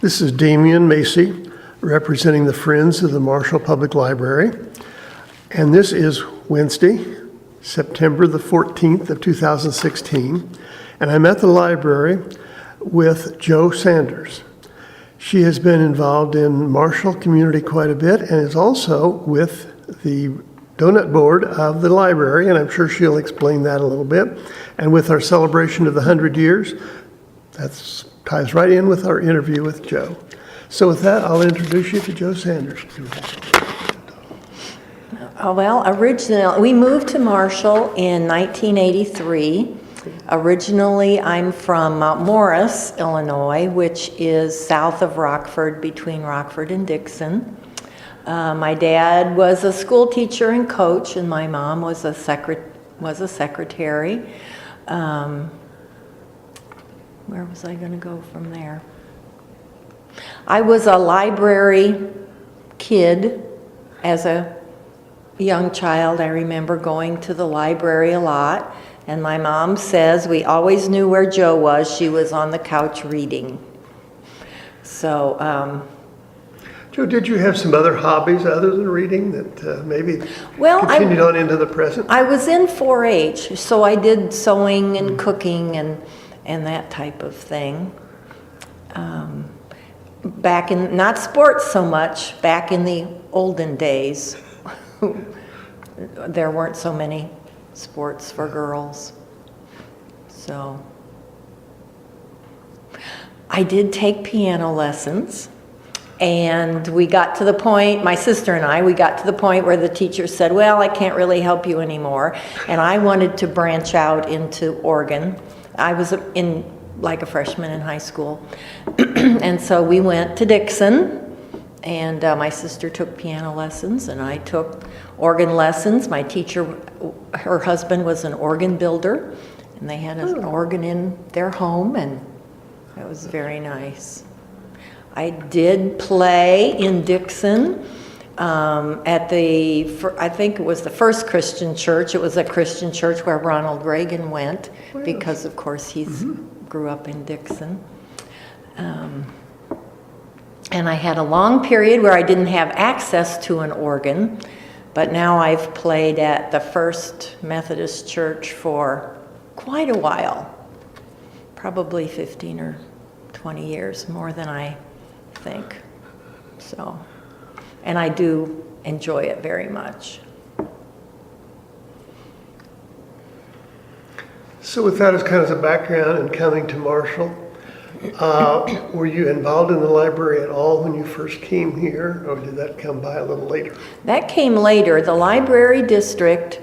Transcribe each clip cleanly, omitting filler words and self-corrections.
This is Damian Macy, representing the Friends of the Marshall Public Library. And this is Wednesday, September the 14th of 2016. And I'm at the library with Jo Sanders. She has been involved in Marshall community quite a bit and is also with the donut board of the library, and I'm sure she'll explain that a little bit. And with our celebration of the 100 years, that ties right in with our interview with Jo. So with that, I'll introduce you to Jo Sanders. Well, originally, we moved to Marshall in 1983. Originally, I'm from Mount Morris, Illinois, which is south of Rockford, between Rockford and Dixon. My dad was a school teacher and coach, and my mom was a secretary. Where was I going to go from there? I was a library kid as a young child. I remember going to the library a lot, and my mom says we always knew where Jo was. She was on the couch reading. So, Jo, did you have some other hobbies other than reading that maybe continued on into the present? I was in 4-H, so I did sewing and cooking and that type of thing. Back in, not sports so much, back in the olden days, there weren't so many sports for girls. So I did take piano lessons, and we got to the point, my sister and I, we got to the point where the teacher said, well, I can't really help you anymore, and I wanted to branch out into organ. I was in like a freshman in high school. And so we went to Dixon, and my sister took piano lessons and I took organ lessons. My teacher, her husband was an organ builder, and they had an organ in their home, and it was very nice. I did play in Dixon at I think it was the first Christian church. It was a Christian church where Ronald Reagan went, because of course he's grew up in Dixon. And I had a long period where I didn't have access to an organ, but now I've played at the First Methodist Church for quite a while, probably 15 or 20 years, more than I think. So, and I do enjoy it very much. So with that as kind of a background and coming to Marshall, were you involved in the library at all when you first came here, or did that come by a little later? That came later. The library district,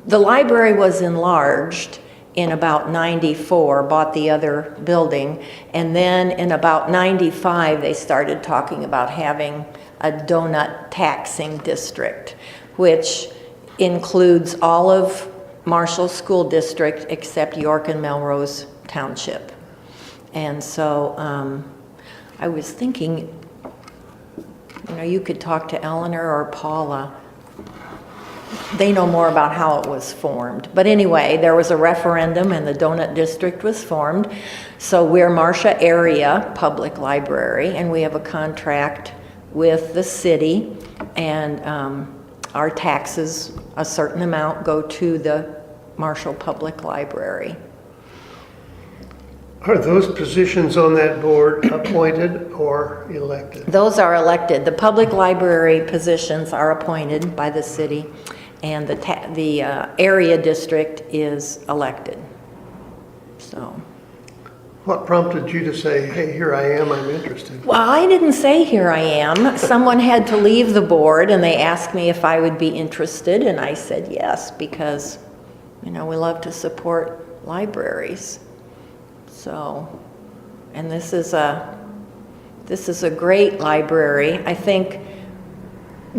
the library was enlarged in about 94, bought the other building, and then in about 95 they started talking about having a donut taxing district, which includes all of Marshall School District except York and Melrose Township. And so I was thinking, you could talk to Eleanor or Paula. They know more about how it was formed. But anyway, there was a referendum and the donut district was formed. So we're Marcia Area Public Library, and we have a contract with the city, and our taxes, a certain amount, go to the Marshall Public Library. Are those positions on that board appointed or elected? Those are elected. The public library positions are appointed by the city, and the area district is elected. So. What prompted you to say, hey, here I am, I'm interested? Well, I didn't say here I am. Someone had to leave the board, and they asked me if I would be interested, and I said yes, because, we love to support libraries. So, and this is a great library. I think,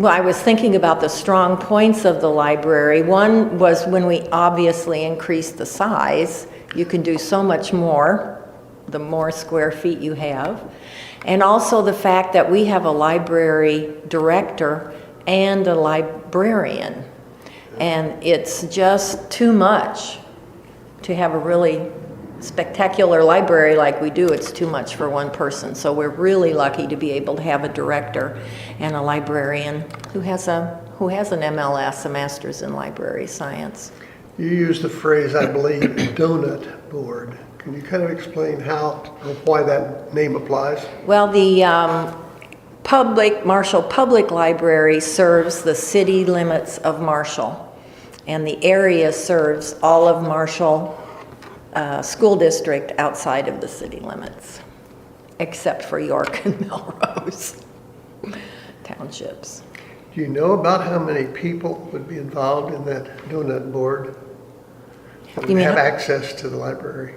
I was thinking about the strong points of the library. One was when we obviously increased the size. You can do so much more the more square feet you have. And also the fact that we have a library director and a librarian. And it's just too much to have a really spectacular library like we do, it's too much for one person. So we're really lucky to be able to have a director and a librarian who has an MLS, a Master's in Library Science. You used the phrase, I believe, donut board. Can you kind of explain how or why that name applies? Well, the Marshall Public Library serves the city limits of Marshall, and the area serves all of Marshall School District outside of the city limits, except for York and Melrose townships. Do you know about how many people would be involved in that donut board? That would have access to the library?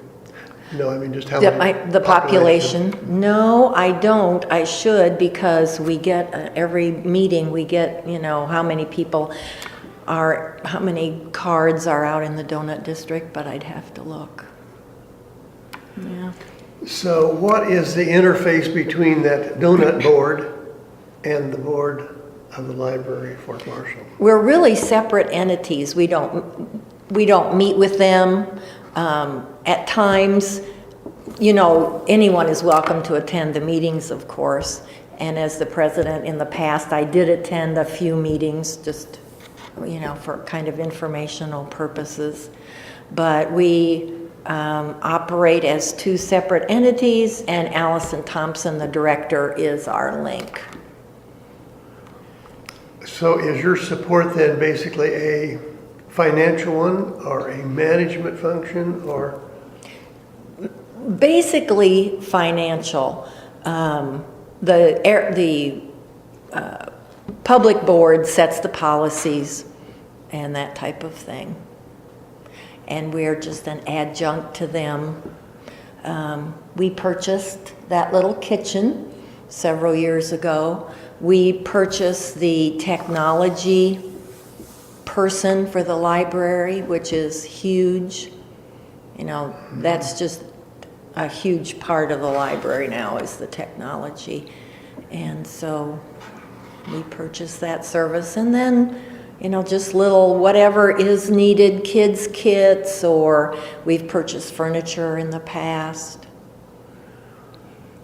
No, I mean just how many? The population? No, I don't. I should, because we get, every meeting, we get, how many people how many cards are out in the donut district, but I'd have to look. Yeah. So what is the interface between that donut board and the board of the library, Fort Marshall? We're really separate entities. We don't meet with them. At times, anyone is welcome to attend the meetings, of course. And as the president in the past, I did attend a few meetings just, for kind of informational purposes. But we operate as two separate entities, and Allison Thompson, the director, is our link. So is your support then basically a financial one or a management function or? Basically financial. The public board sets the policies and that type of thing. And we're just an adjunct to them. We purchased that little kitchen several years ago. We purchased the technology person for the library, which is huge. That's just a huge part of the library now is the technology. And so we purchased that service, and then just little whatever is needed, kids' kits, or we've purchased furniture in the past.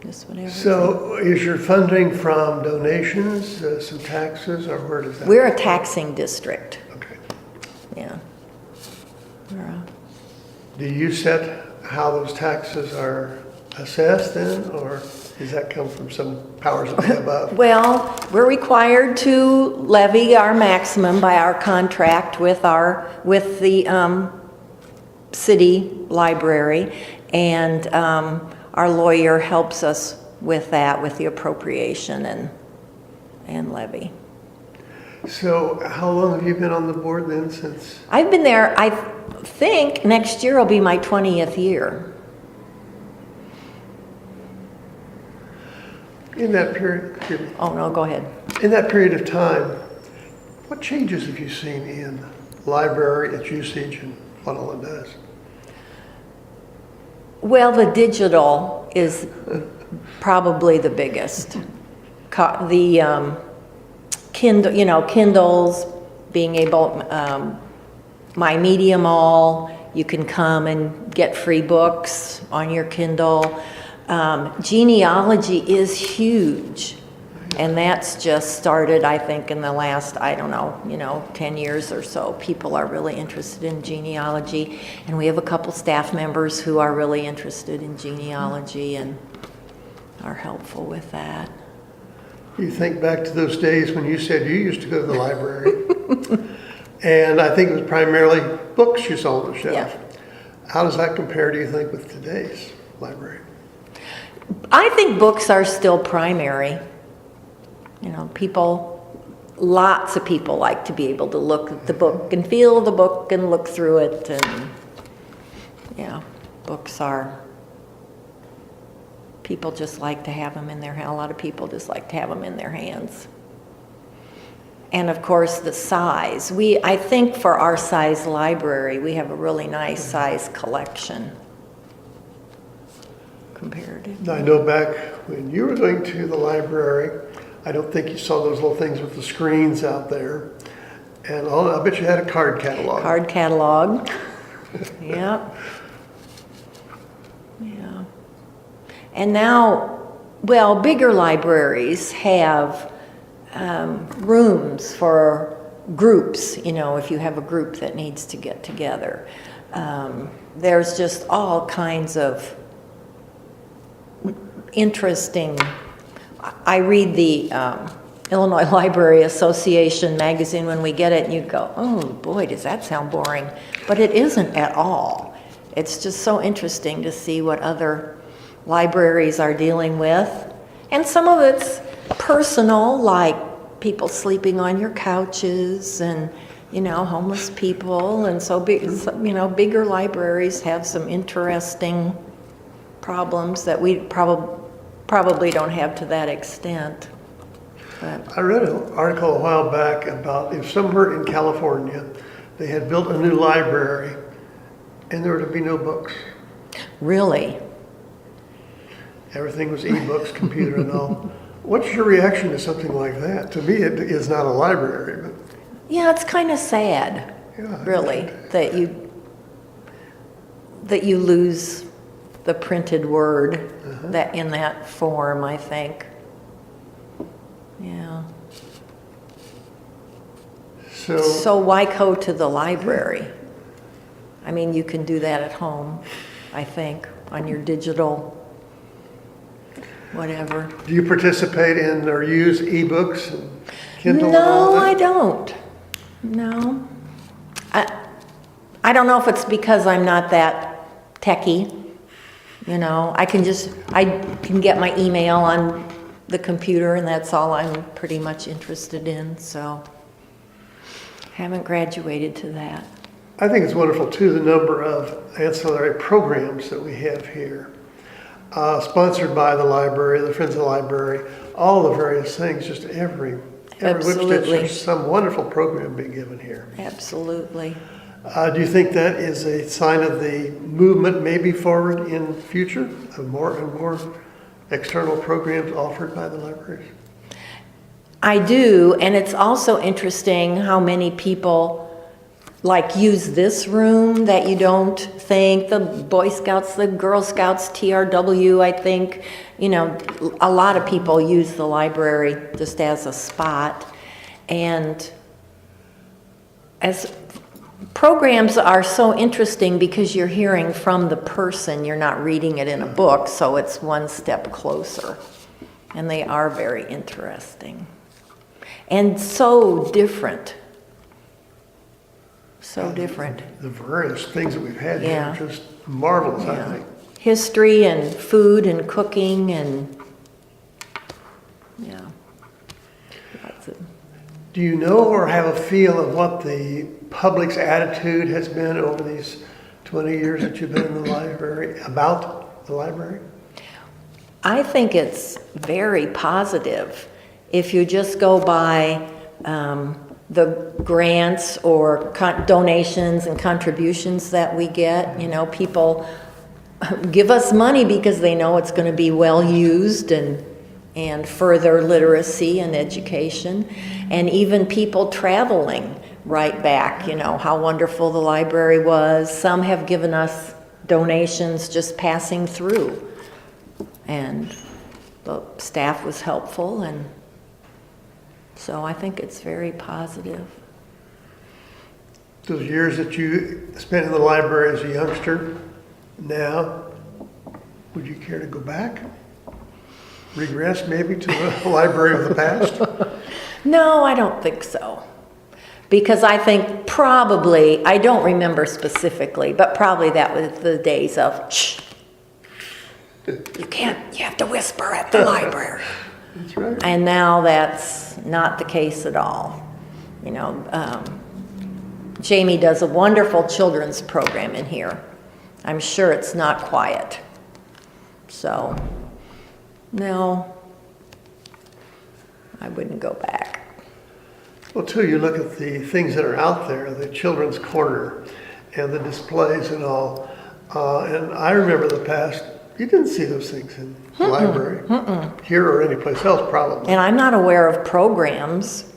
Just whatever. So is your funding from donations, some taxes, or where does that? We're a taxing district. Okay. Yeah. Do you set how those taxes are assessed then, or does that come from some powers that be above? Well, we're required to levy our maximum by our contract with the city library, and our lawyer helps us with that, with the appropriation and levy. So how long have you been on the board then since? I've been there, I think next year will be my 20th year. In that period, Oh, no, go ahead. in that period of time, what changes have you seen in the library, its usage, and what all it does? Well, the digital is probably the biggest. The Kindle, Kindles, being able, My Media Mall, you can come and get free books on your Kindle. Genealogy is huge, and that's just started, I think, in the last, 10 years or so. People are really interested in genealogy, and we have a couple staff members who are really interested in genealogy and are helpful with that. You think back to those days when you said you used to go to the library, and I think it was primarily books you saw on the shelf. Yeah. How does that compare, do you think, with today's library? I think books are still primary. Lots of people like to be able to look at the book and feel the book and look through it, and books are, people just like to have them in their hand. A lot of people just like to have them in their hands. And of course the size. I think for our size library, we have a really nice size collection. Comparative. I know back when you were going to the library, I don't think you saw those little things with the screens out there. And I bet you had a card catalog. Card catalog. Yeah. And now, well, bigger libraries have rooms for groups, if you have a group that needs to get together. There's just all kinds of interesting. I read the Illinois Library Association magazine when we get it, and you go, oh boy, does that sound boring. But it isn't at all. It's just so interesting to see what other libraries are dealing with. And some of it's personal, like people sleeping on your couches and, homeless people. And so, bigger libraries have some interesting problems that we probably don't have to that extent. But I read an article a while back about if somewhere in California they had built a new library and there were to be no books. really, Everything was e-books, computer and all. What's your reaction to something like that? To me, it is not a library, but yeah, it's kind of sad, yeah. really, that you lose the printed word that in that form, I think. Yeah. So why go to the library? I mean, you can do that at home, I think, on your digital whatever. Do you participate in or use e-books and Kindle and all No, that? I don't. No. I don't know if it's because I'm not that techie. I can get my email on the computer, and that's all I'm pretty much interested in, so haven't graduated to that. I think it's wonderful too, the number of ancillary programs that we have here. Sponsored by the library, the Friends of the Library, all the various things, just every which Absolutely. there's some wonderful program being given here. Absolutely. Do you think that is a sign of the movement maybe forward in future of more and more external programs offered by the libraries? I do, and it's also interesting how many people use this room that you don't think. The Boy Scouts, the Girl Scouts, TRW, I think, a lot of people use the library just as a spot. And as programs are so interesting because you're hearing from the person, you're not reading it in a book, so it's one step closer. And they are very interesting. And so different. So different. The various things that we've had Yeah. here are just marvelous, I Yeah. think. History and food and cooking and, yeah. Lots of, Do you know or have a feel of what the public's attitude has been over these 20 years that you've been in the library, about the library? I think it's very positive. If you just go by the grants or donations and contributions that we get, people give us money because they know it's going to be well used and further literacy and education. And even people traveling right back, how wonderful the library was. Some have given us donations just passing through. And the staff was helpful, and so I think it's very positive. Those years that you spent in the library as a youngster, now, would you care to go back? Regress maybe to the library of the past? No, I don't think so. Because I think probably, I don't remember specifically, but probably that was the days of, shh, you have to whisper at the library. That's right. And now that's not the case at all. Jamie does a wonderful children's program in here. I'm sure it's not quiet. So, no, I wouldn't go back. Well, too, you look at the things that are out there, the children's corner and the displays and all. And I remember the past, you didn't see those things in the library, here or anyplace else probably. And I'm not aware of programs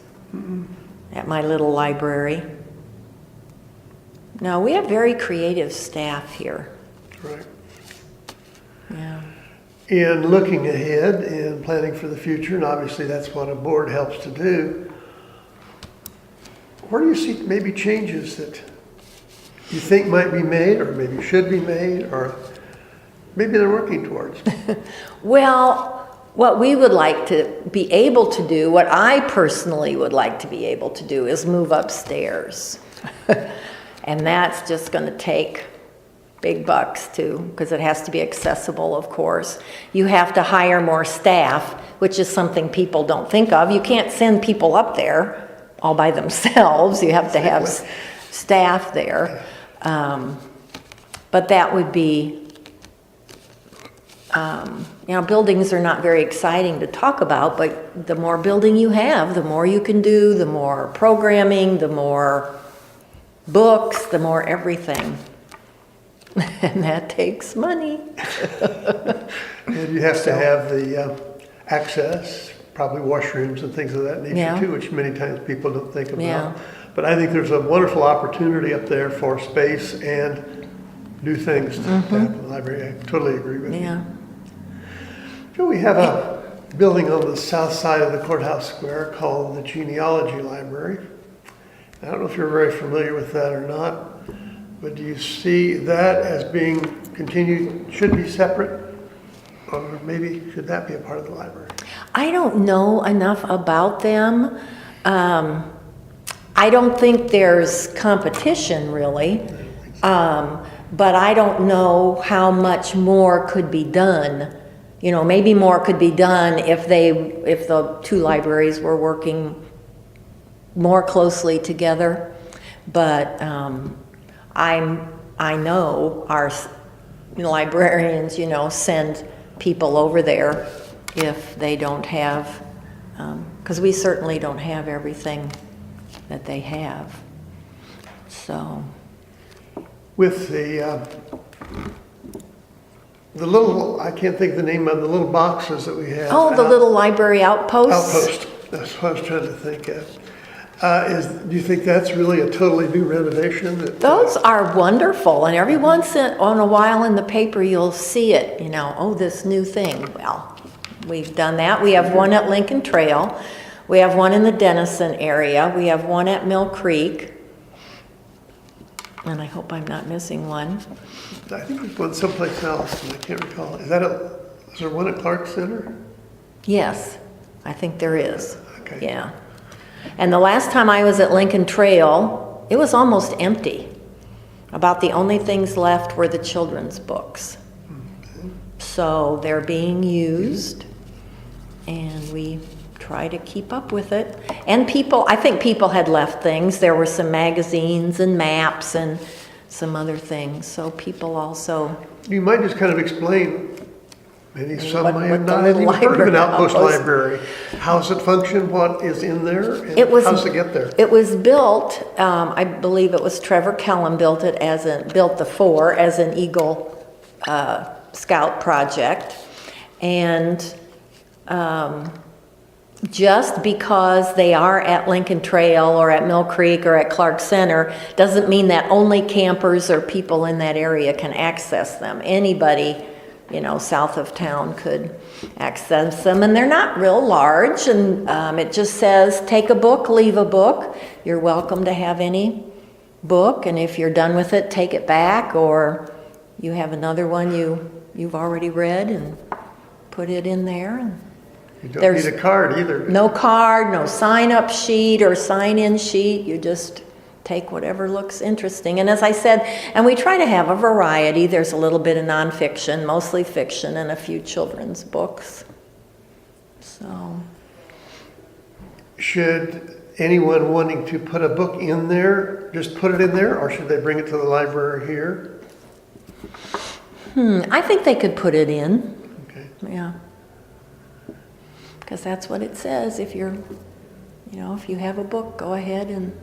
at my little library. No, we have very creative staff here. Right. Yeah. in looking ahead and planning for the future, and obviously that's what a board helps to do, where do you see maybe changes that you think might be made, or maybe should be made, or maybe they're working towards? Well, what we would like to be able to do, what I personally would like to be able to do, is move upstairs. And that's just going to take big bucks too, because it has to be accessible, of course. You have to hire more staff, which is something people don't think of. You can't send people up there all by themselves. You have to have staff there. But that would be, buildings are not very exciting to talk about, but the more building you have, the more you can do, the more programming, the more books, the more everything. And that takes money. And you have to have the access, probably washrooms and things of that nature too, which many times people don't think about. Yeah. But I think there's a wonderful opportunity up there for space and new things to happen in the library. I totally agree with you. Yeah. So we have a building on the south side of the courthouse square called the Genealogy Library. I don't know if you're very familiar with that or not, but do you see that as being continued, should be separate? Or maybe should that be a part of the library? I don't know enough about them. I don't think there's competition really, but I don't know how much more could be done. You know, maybe more could be done if the two libraries were working more closely together. But I know our librarians, send people over there if they don't have, because we certainly don't have everything that they have. So. With the little, I can't think of the name of the little boxes that we have. Oh, the little library outposts? Outpost, that's what I was trying to think of. Do you think that's really a totally new renovation? Those are wonderful, and every once in a while in the paper you'll see it, this new thing. Well, we've done that. We have one at Lincoln Trail. We have one in the Denison area. We have one at Mill Creek. And I hope I'm not missing one. I think there's one someplace else, and I can't recall. Is there one at Clark Center? Yes, I think there is. Okay. Yeah. And the last time I was at Lincoln Trail, it was almost empty. About the only things left were the children's books. Okay. So they're being used, and we try to keep up with it. And I think people had left things. There were some magazines and maps and some other things. So people also... You might just kind of explain, maybe some may have not even heard of an outpost library. How does it function? What is in there? And how does it get there? It was built, I believe it was Trevor Kellum built the 4 as an Eagle Scout project. And just because they are at Lincoln Trail or at Mill Creek or at Clark Center doesn't mean that only campers or people in that area can access them. Anybody, south of town could access them, and they're not real large, and it just says, take a book, leave a book. You're welcome to have any book, and if you're done with it, take it back, or you have another one you've already read and put it in there. And you don't need a card either. No card, no sign-up sheet or sign-in sheet. You just take whatever looks interesting. And as I said, and we try to have a variety. There's a little bit of nonfiction, mostly fiction, and a few children's books. So. Should anyone wanting to put a book in there just put it in there, or should they bring it to the library here? I think they could put it in. Okay. Yeah. Because that's what it says. If if you have a book, go ahead and...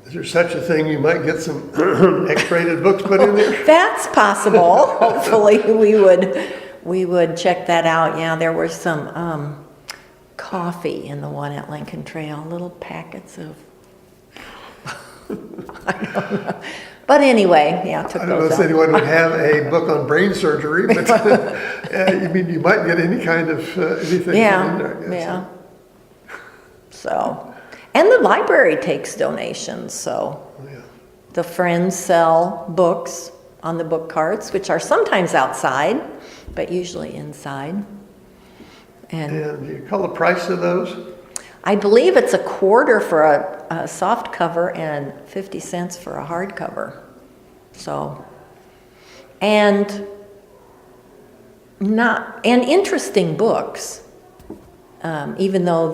Is there such a thing you might get some X-rated books put in there? That's possible. Hopefully we would check that out. Yeah, there was some coffee in the one at Lincoln Trail, little packets of... I don't know. But anyway, yeah, took I don't know those if out. anyone would have a book on brain surgery, but I mean, you might get any kind of anything in there, I guess. Yeah. So, and the library takes donations, so Oh, yeah. the Friends sell books on the book carts, which are sometimes outside, but usually inside. And And you call the price of those? I believe it's $0.25 for a soft cover and 50 cents for a hardcover. So, and interesting books, even though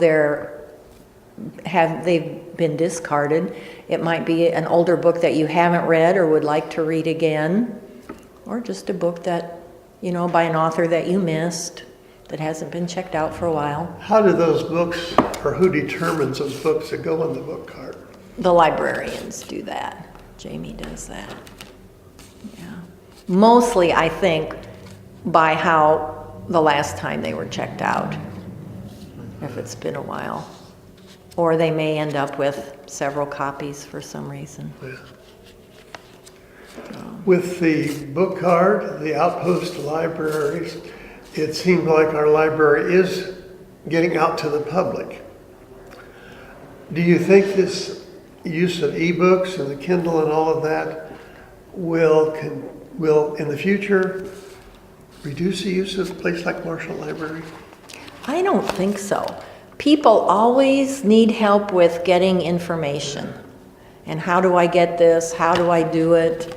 they've been discarded. It might be an older book that you haven't read or would like to read again, or just a book that, by an author that you missed, that hasn't been checked out for a while. How do those books, or who determines those books that go on the book cart? The librarians do that. Jamie does that. Yeah. Mostly, I think, by how the last time they were checked out, if it's been a while. Or they may end up with several copies for some reason. Yeah. With the book cart, the outpost libraries, it seems like our library is getting out to the public. Do you think this use of ebooks and the Kindle and all of that will in the future reduce the use of a place like Marshall Library? I don't think so. People always need help with getting information. And how do I get this? How do I do it?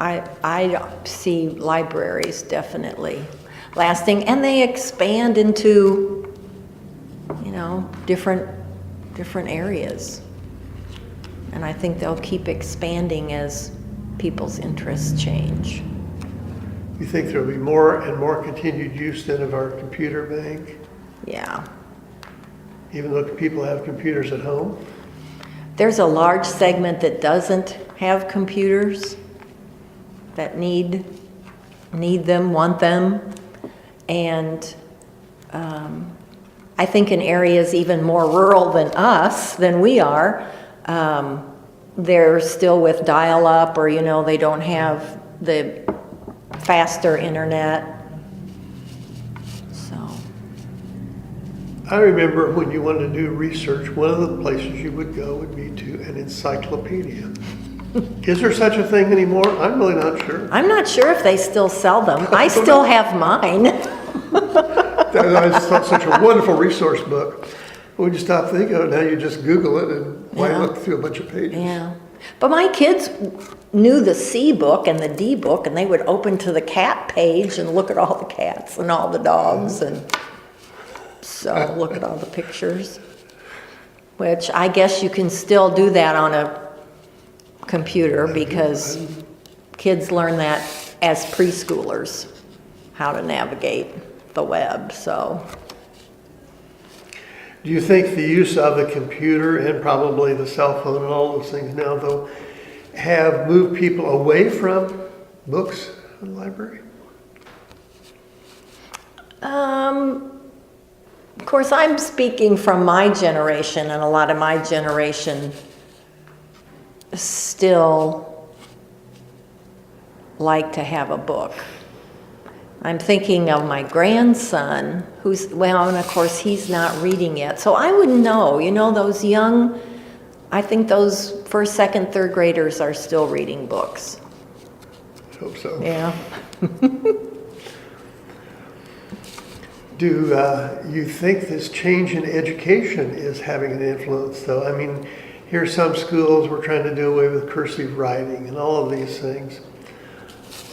I see libraries definitely lasting, and they expand into, different areas. And I think they'll keep expanding as people's interests change. You think there'll be more and more continued use then of our computer bank, Yeah. even though people have computers at home? There's a large segment that doesn't have computers, that need them, want them. And I think in areas even more rural than we are, they're still with dial-up, or, they don't have the faster internet. So, I remember when you wanted to do research, one of the places you would go would be to an encyclopedia. Is there such a thing anymore? I'm really not sure. I'm not sure if they still sell them. I still have mine. I just thought such a wonderful resource book. When you stop thinking of it, now you just Google it and why Yeah. look through a bunch of pages? Yeah. But my kids knew the C book and the D book, and they would open to the cat page and look at all the cats and all the dogs, and so look at all the pictures. Which I guess you can still do that on a computer, because kids learn that as preschoolers, how to navigate the web. So Do you think the use of the computer and probably the cell phone and all those things now, though, have moved people away from books in the library? Of course, I'm speaking from my generation, and a lot of my generation still like to have a book. I'm thinking of my grandson, and of course, he's not reading yet. So I wouldn't know, those young, I think those first, second, third graders are still reading books. I hope so. Yeah. Do you think this change in education is having an influence, though? I mean, here some schools were trying to do away with cursive writing and all of these things.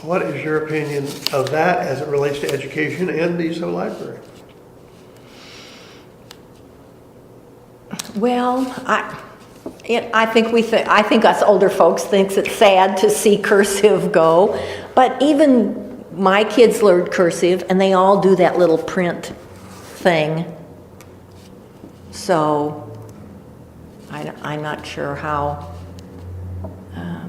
What is your opinion of that as it relates to education and the use of a library? Well, I think us older folks thinks it's sad to see cursive go, but even my kids learned cursive, and they all do that little print thing. So I'm not sure how. I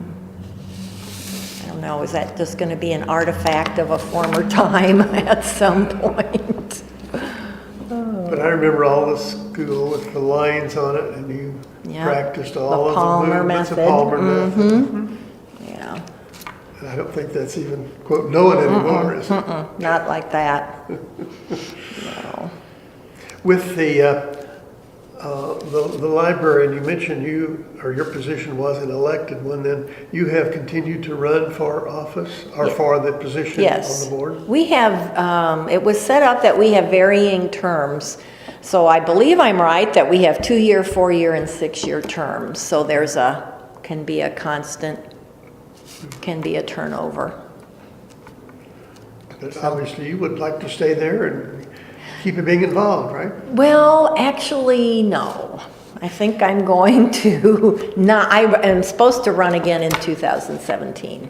don't know. Is that just going to be an artifact of a former time at some point? But I remember all this school with the lines on it, and you Yeah. practiced all The of the Palmer movements, the method. Palmer method. Yeah. And I don't think that's even, quote, known anymore, is it? Not like that. No. With the library, and you mentioned your position was an elected one, then you have continued to run for office, or Yeah. for the position Yes. on the board? We have, it was set up that we have varying terms. So I believe I'm right that we have 2-year, 4-year, and 6-year terms. So can be a constant, can be a turnover. But obviously you would like to stay there and keep it being involved, right? Well, actually, no. I think I'm going to not, I am supposed to run again in 2017,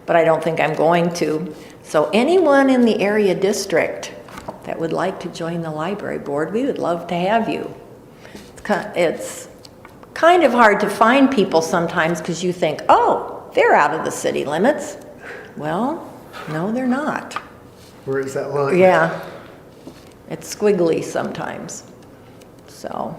but I don't think I'm going to. So anyone in the area district that would like to join the library board, we would love to have you. It's kind of hard to find people sometimes because you think, oh, they're out of the city limits. Well, no, they're not. Where is that line? Yeah, it's squiggly sometimes. So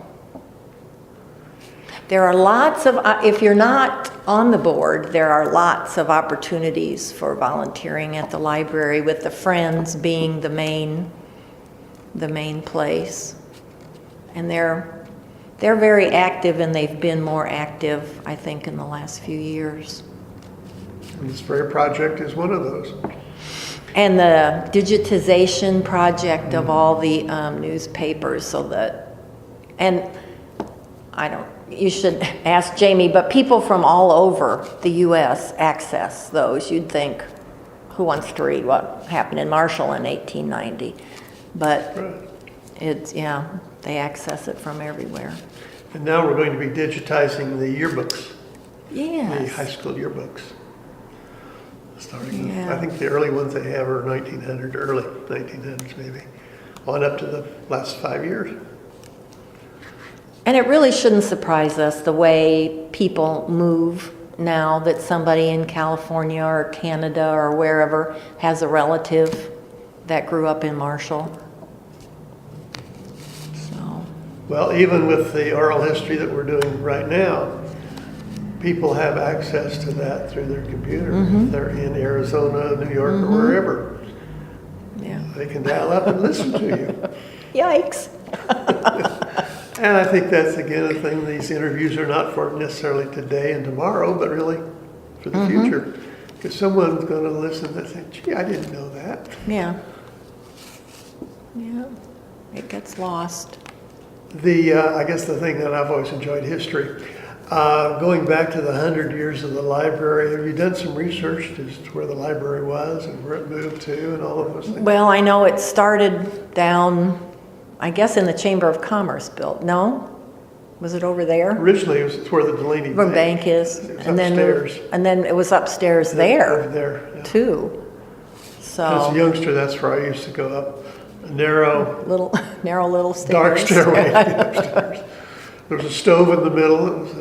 there are lots of, if you're not on the board, there are lots of opportunities for volunteering at the library, with the Friends being the main place. And they're very active, and they've been more active, I think, in the last few years. And the Spray Project is one of those. And the digitization project of all the newspapers, so that, and you should ask Jamie, but people from all over the U.S. access those. You'd think, who wants to read what happened in Marshall in 1890? But it's, yeah, they access it from everywhere. And now we're going to be digitizing the yearbooks, the Yes. high school yearbooks. Starting, Yeah. I think the early ones they have are 1900, early 1900s maybe, on up to the last 5 years. And it really shouldn't surprise us the way people move now, that somebody in California or Canada or wherever has a relative that grew up in Marshall. So, Well, even with the oral history that we're doing right now, people have access to that through their computer. If they're in Arizona, New York, or wherever. yeah. They can dial up and listen to you. Yikes. And I think that's, again, a thing, these interviews are not for necessarily today and tomorrow, but really for the future. Because someone's going to listen and say, gee, I didn't know that. Yeah. Yeah. It gets lost. I guess the thing that I've always enjoyed history, going back to the 100 years of the library, have you done some research as to where the library was and where it moved to and all of those things? Well, I know it started down, I guess, in the Chamber of Commerce built. No? Was it over there? Originally, it's where the Delaney Where bank is. It was And then, upstairs. and then it was upstairs Over there, there, yeah. too. As a So, youngster, that's where I used to go up a narrow, narrow little stairs. dark stairway upstairs. There was a stove in the middle. It was,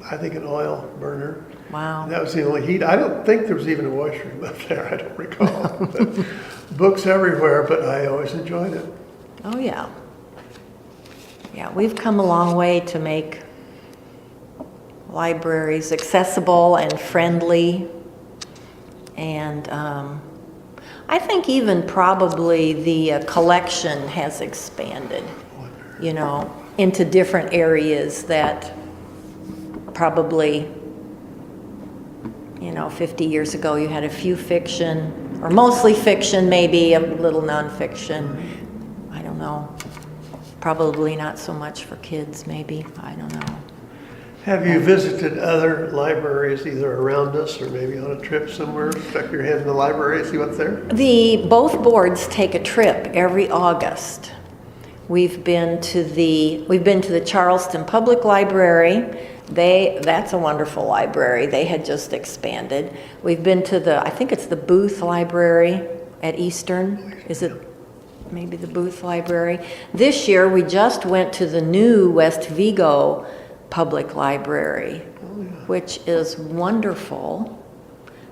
I think, an oil burner. Wow. That was the only heat. I don't think there was even a washroom up there. I don't recall. But books everywhere, but I always enjoyed it. Oh, yeah. Yeah, we've come a long way to make libraries accessible and friendly. And I think even probably the collection has expanded, into different areas that probably, 50 years ago you had a few fiction, or mostly fiction, maybe a little nonfiction. I don't know. Probably not so much for kids, maybe. I don't know. Have you visited other libraries, either around us or maybe on a trip somewhere? Stuck your head in the library and see what's there? Both boards take a trip every August. We've been to the Charleston Public Library. That's a wonderful library. They had just expanded. We've been to I think it's the Booth Library at Eastern. Is it maybe the Booth Library? This year we just went to the new West Vigo Public Library, which is wonderful.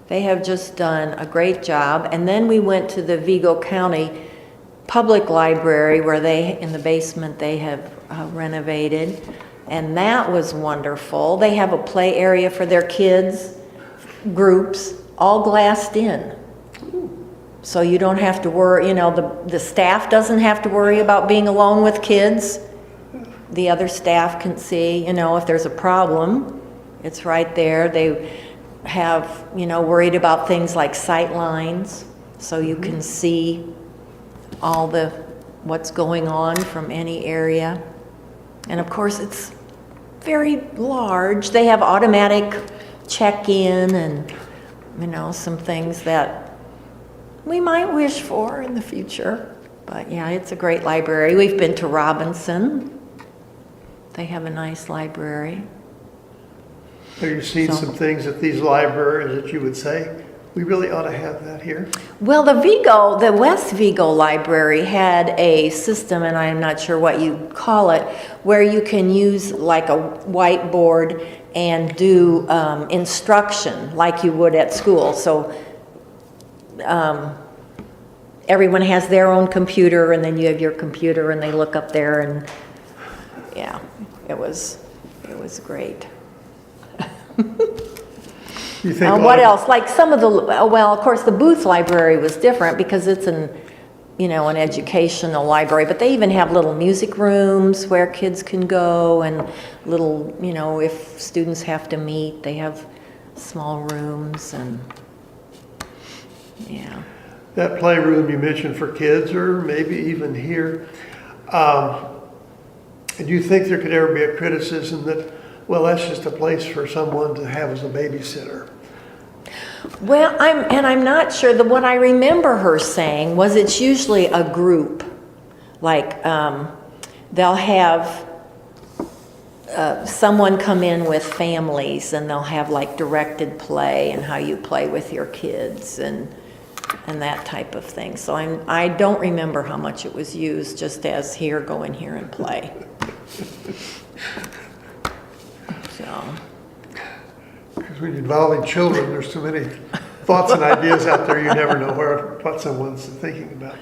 They have just done a great job. And then we went to the Vigo County public library where in the basement, they have renovated. And that was wonderful. They have a play area for their kids, groups, all glassed in. So you don't have to worry, the staff doesn't have to worry about being alone with kids. The other staff can see, if there's a problem, it's right there. They have, worried about things like sight lines, so you can see all what's going on from any area. And of course, it's very large. They have automatic check-in and, some things that we might wish for in the future. But yeah, it's a great library. We've been to Robinson. They have a nice library. Have you seen some things at these libraries that you would say, we really ought to have that here? Well, the West Vigo Library had a system, and I'm not sure what you call it, where you can use like a whiteboard and do instruction like you would at school. So everyone has their own computer, and then you have your computer, and they look up there, and yeah, it was great. You think what else? Like some of well, of course, the Booth Library was different because it's an educational library, but they even have little music rooms where kids can go, and little, if students have to meet, they have small rooms, and yeah. That playroom you mentioned for kids, or maybe even here, do you think there could ever be a criticism that, well, that's just a place for someone to have as a babysitter? Well, I'm not sure. What I remember her saying was it's usually a group. Like they'll have someone come in with families, and they'll have like directed play and how you play with your kids and that type of thing. So I don't remember how much it was used, just as here, go in here and play. So. Because when you're involving children, there's so many thoughts and ideas out there, you never know what someone's thinking about.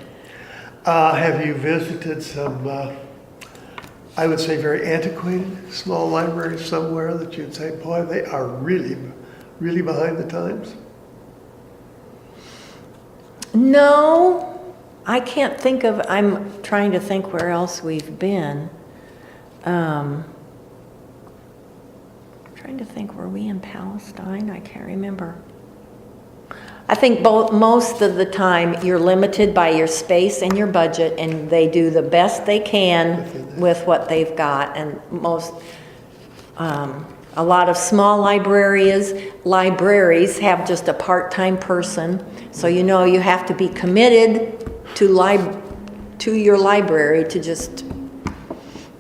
Have you visited some, I would say, very antiquated small libraries somewhere that you'd say, boy, they are really, really behind the times? No, I can't think of, I'm trying to think where else we've been. Trying to think, were we in Palestine? I can't remember. I think most of the time you're limited by your space and your budget, and they do the best they can with what they've got. And a lot of small libraries have just a part-time person, so you have to be committed to your library to just.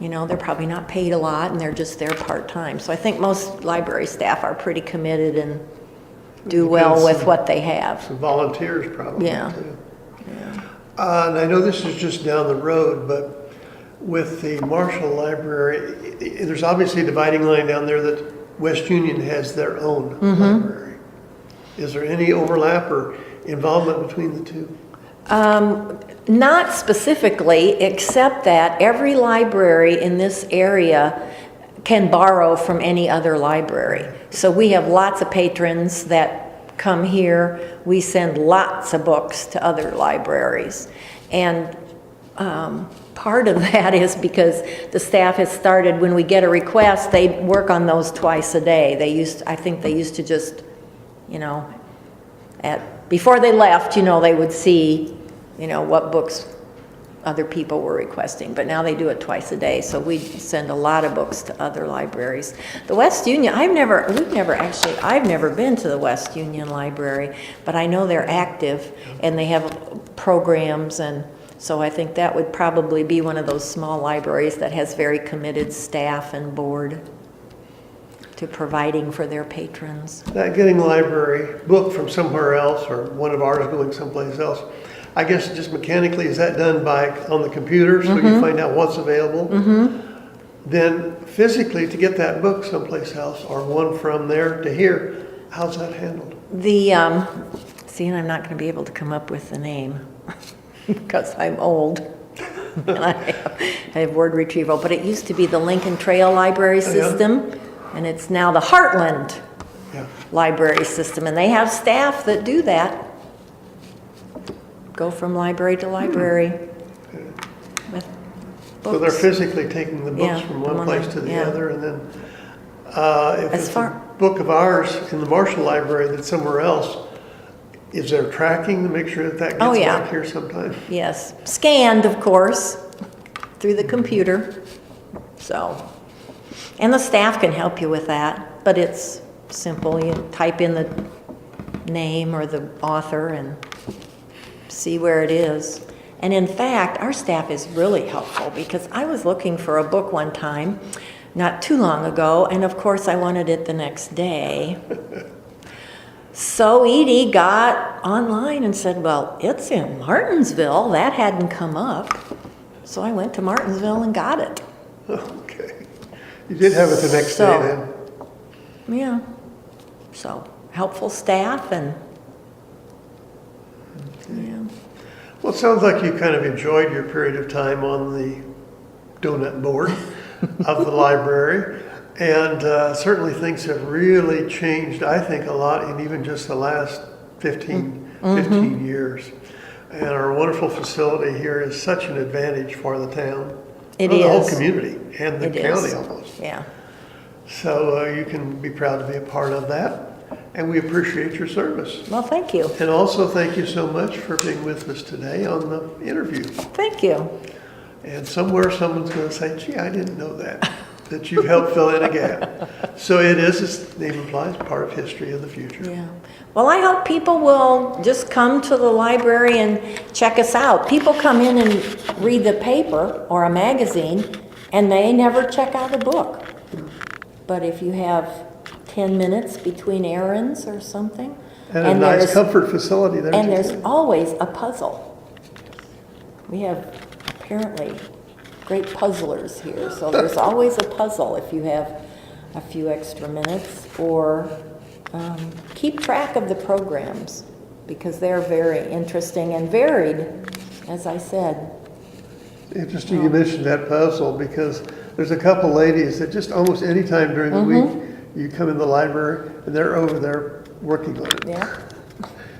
They're probably not paid a lot, and they're just there part-time. So I think most library staff are pretty committed and do well with what they have. Some volunteers probably. Yeah. Too. Yeah. And I know this is just down the road, but with the Marshall Library, there's obviously a dividing line down there that West Union has their own library. Is there any overlap or involvement between the two? Not specifically, except that every library in this area can borrow from any other library. So we have lots of patrons that come here. We send lots of books to other libraries. And part of that is because the staff has started, when we get a request, they work on those twice a day. I think they used to just, before they left, they would see what books other people were requesting, but now they do it twice a day, so we send a lot of books to other libraries. The West Union, I've never been to the West Union Library, but I know they're active and they have programs, and so I think that would probably be one of those small libraries that has very committed staff and board to providing for their patrons. That getting a library book from somewhere else, or one of ours going someplace else, I guess just mechanically, is that done on the computer, so you find out what's available? Then physically, to get that book someplace else, or one from there to here, how's that handled? And I'm not going to be able to come up with the name. because I'm old. And I have word retrieval, but it used to be the Lincoln Trail Library System, and it's now the Heartland Library System, and they have staff that do that. Go from library to library with So they're books. physically taking the books Yeah, from one one place of- to the yeah. other, and then if As it's far- a book of ours in the Marshall Library that's somewhere else, is there tracking to make sure that that Oh, gets yeah. back here sometime? Yes, scanned, of course, through the computer, so. And the staff can help you with that, but it's simple. You type in the name or the author and see where it is. And in fact, our staff is really helpful because I was looking for a book one time, not too long ago, and of course I wanted it the next day. So Edie got online and said, well, it's in Martinsville. That hadn't come up. So I went to Martinsville and got it. Okay. You did have it the next day So- then? Yeah. So helpful staff and, yeah. Well, it sounds like you kind of enjoyed your period of time on the donut board of the library. And certainly things have really changed, I think, a lot in even just the last 15 years. And our wonderful facility here is such an advantage for the town. It Well, the whole is. community and the It county is. almost. Yeah. So you can be proud to be a part of that. And we appreciate your service. Well, thank you. And also thank you so much for being with us today on the interview. Thank you. And somewhere someone's going to say, gee, I didn't know that you've helped fill in a gap. So it is, as the name implies, part of history of the future. Yeah. Well, I hope people will just come to the library and check us out. People come in and read the paper or a magazine, and they never check out a book. But if you have 10 minutes between errands or something. And a nice there's- comfort facility there. And too. there's always a puzzle. We have apparently great puzzlers here, so there's always a puzzle if you have a few extra minutes, or keep track of the programs because they're very interesting and varied, as I said. Interesting you mentioned that puzzle because there's a couple ladies that just almost any time during the week, you come in the library and they're over there working on it. Yeah.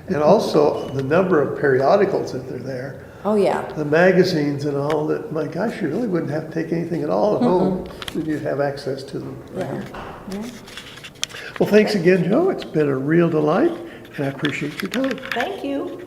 And also the number of periodicals that they're there. Oh, yeah. The magazines and all that, my gosh, you really wouldn't have to take anything at all at home. You'd have access to them. Right Yeah. here. Yeah. Well, thanks again, Joe. It's been a real delight, and I appreciate your time. Thank you.